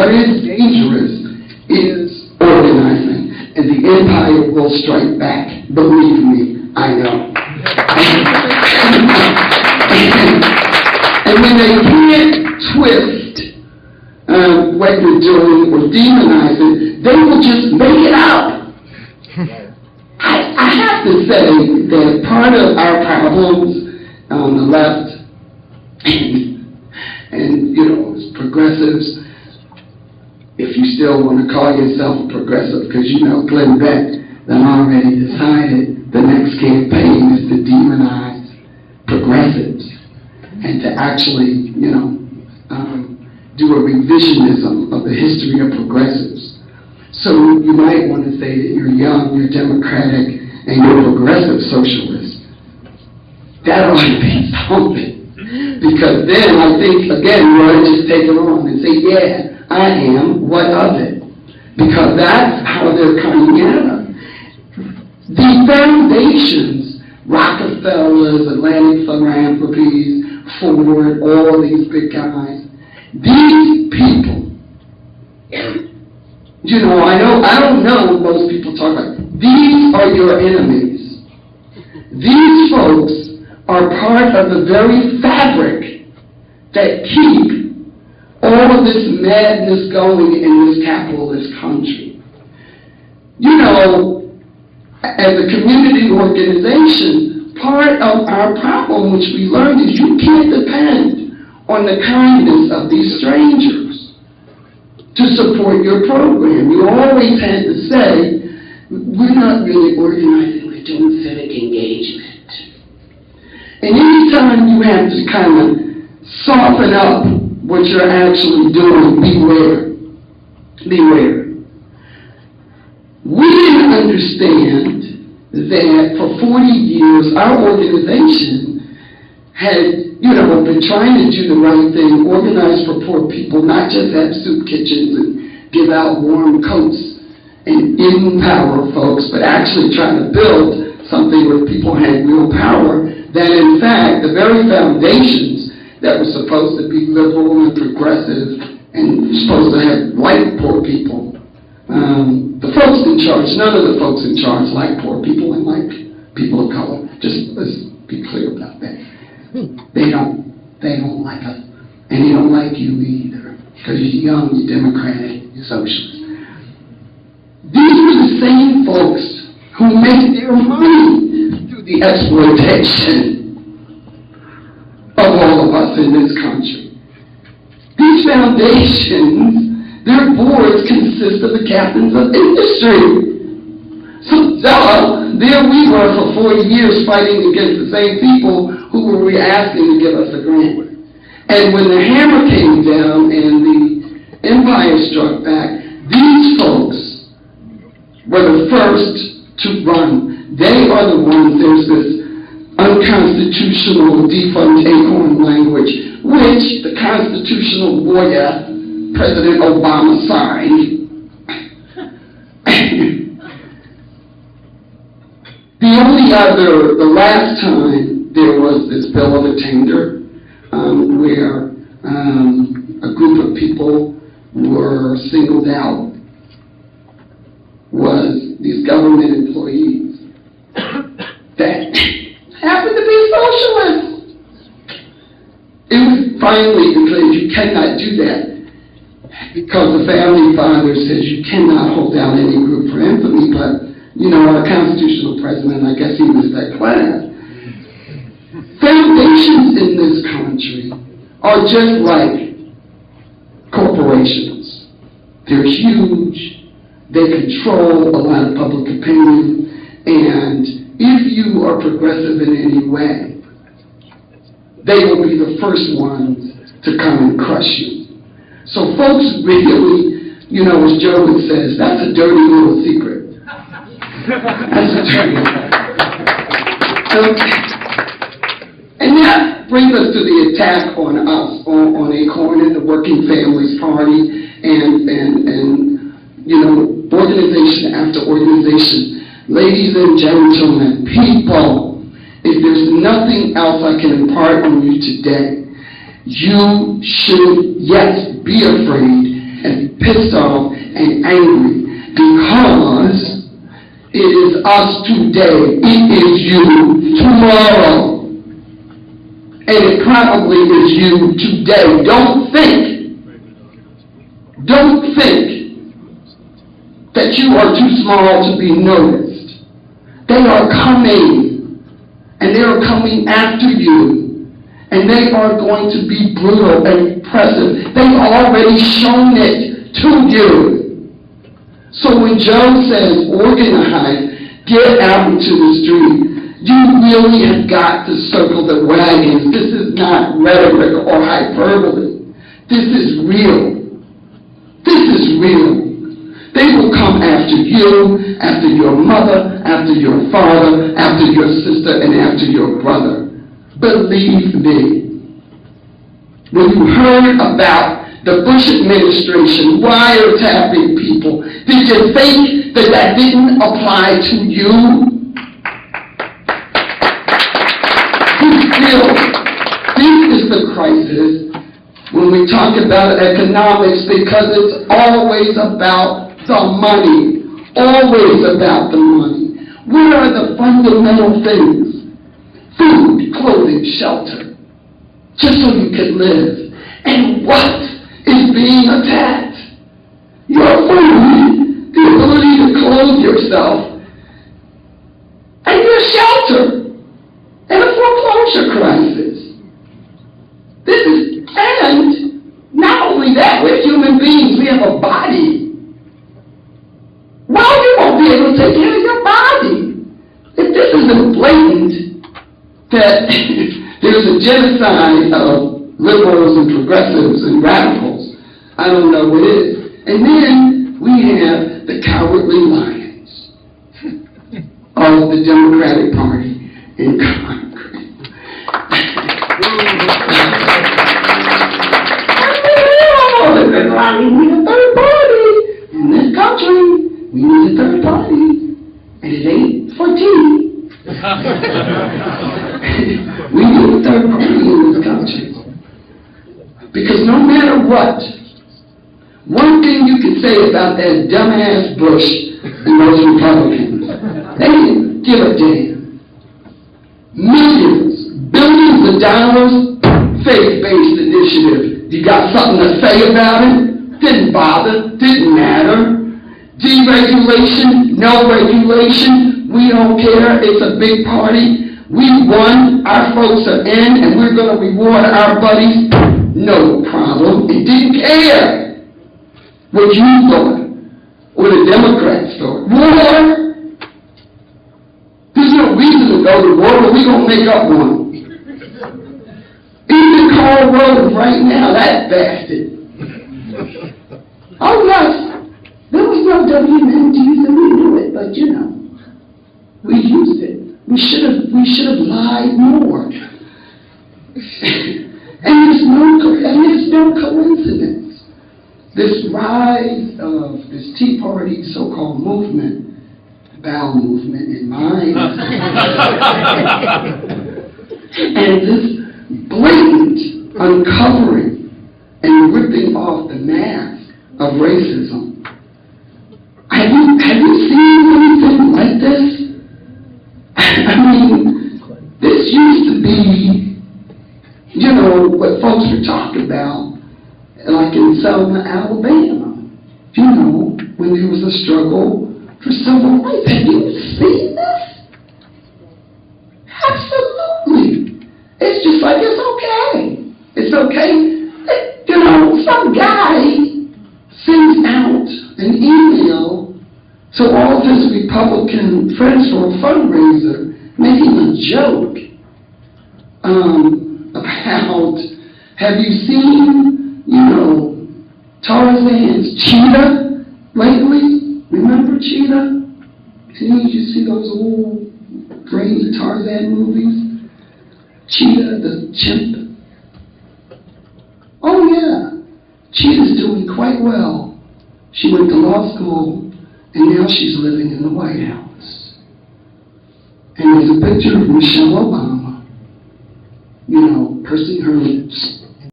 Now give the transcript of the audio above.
what is dangerous is organizing, and the empire will strike back. Believe me, I know. And when they can't twist what you're doing or demonize it, they will just make it up. I have to say that part of our problems on the left, and you know, as progressives, if you still want to call yourself a progressive, because you know Glenn Beck then already decided the next campaign is to demonize progressives and to actually, you know, do a revisionism of the history of progressives. So you might want to say that you're young, you're democratic, and you're progressive socialist. That ought to be something. Because then I think, again, you ought to just take it on and say, yeah, I am, what of it? Because that's how they're coming at us. The foundations, Rockefellers, Atlantic Philanthropies, Ford, all these big guys, these people, you know, I don't know what most people talk about. These are your enemies. These folks are part of the very fabric that keep all of this madness going in this capitalist country. You know, as a community organization, part of our problem, which we learned, is you can't depend on the kindness of these strangers to support your program. You always had to say, we're not really organizing, we're doing civic engagement. And anytime you have to kind of soften up what you're actually doing, beware. Beware. We didn't understand that for 40 years our organization had, you know, been trying to do the right thing, organize for poor people, not just have soup kitchens and give out warm coats and empower folks, but actually try to build something where people had real power, that in fact the very foundations that were supposed to be liberal and progressive and supposed to have white poor people, the folks in charge, none of the folks in charge like poor people and like people of color. Just let's be clear about that. They don't like us, and they don't like you either, because you're young, you're democratic, you're socialist. These were the same folks who make their money through the exploitation of all of us in this country. These foundations, their boards consist of the captains of industry. So, there we were for 40 years fighting against the same people who were asking to give us a grant. And when the hammer came down and the empire struck back, these folks were the first to run. They are the ones, there's this unconstitutional defunct acorn language, which the constitutional lawyer, President Obama, signed. The last time there was this bill of attainder where a group of people were singled out was these government employees that happened to be socialists. It was finally declared you cannot do that because the founding father says you cannot hold down any group for infamy, but you know, our constitutional president, I guess he was that class. Foundations in this country are just like corporations. They're huge. They control a lot of public opinion. And if you are progressive in any way, they will be the first ones to come and crush you. So folks really, you know, as Joe says, that's a dirty little secret. That's a dirty little. And that brings us to the attack on us, on Acorn and the Working Families Party, and you know, organization after organization. Ladies and gentlemen, people, if there's nothing else I can impart on you today, you should, yes, be afraid and pissed off and angry because it is us today. It is you tomorrow. And it probably is you today. Don't think that you are too small to be noticed. They are coming, and they are coming after you, and they are going to be brutal and oppressive. They've already shown it to you. So when Joe says organize, get out into the street, you really have got to circle the wagons. This is not rhetoric or hyperbole. This is real. This is real. They will come after you, after your mother, after your father, after your sister, and after your brother. Believe me. When you heard about the Bush administration wiretapping people, did you think that that didn't apply to you? This is the crisis when we talk about economics, because it's always about the money. Always about the money. Where are the fundamental things? Food, clothing, shelter. Just so you can live. And what is being attacked? Your food, the ability to clothe yourself, and your shelter, and a foreclosure crisis. And not only that, we're human beings, we have a body. Well, you won't be able to take care of your body. If this isn't blatant that there's a genocide of liberals and progressives and radicals, I don't know what is. And then we have the cowardly lions of the Democratic Party in Congress. We need a third party in this country. We need a third party, and it ain't for tea. We need a third party in this country. Because no matter what, one thing you can say about that dumbass Bush and those Republicans, they didn't give a damn. Millions, billions of dollars, faith-based initiative. You got something to say about it? Didn't bother, didn't matter. Deregulation, no regulation, we don't care, it's a big party. We won, our folks are in, and we're going to reward our buddies. No problem. It didn't care what you thought or the Democrats thought. War? There's no reason to go to war, but we're going to make up one. Even Carl Rove right now, that bastard. Oh yes, there was no WMDs and we knew it, but you know, we used it. We should have lied more. And there's no coincidence. This rise of this Tea Party so-called movement, bowel movement in mind, and this blatant uncovering and ripping off the mask of racism. Have you seen anything like this? I mean, this used to be, you know, what folks were talking about, like in Selma, Alabama. You know, when there was a struggle for civil rights. Have you seen this? Absolutely. It's just like, it's okay. It's okay. You know, some guy sends out an email to all of his Republican friends for a fundraiser, making a joke about, have you seen, you know, Tarzan's cheetah lately? Remember Cheetah? Did you see those old great Tarzan movies? Cheetah the chimp. Oh yeah, Cheetah's doing quite well. She went to law school, and now she's living in the White House. And there's a picture of Michelle Obama, you know, pursing her lips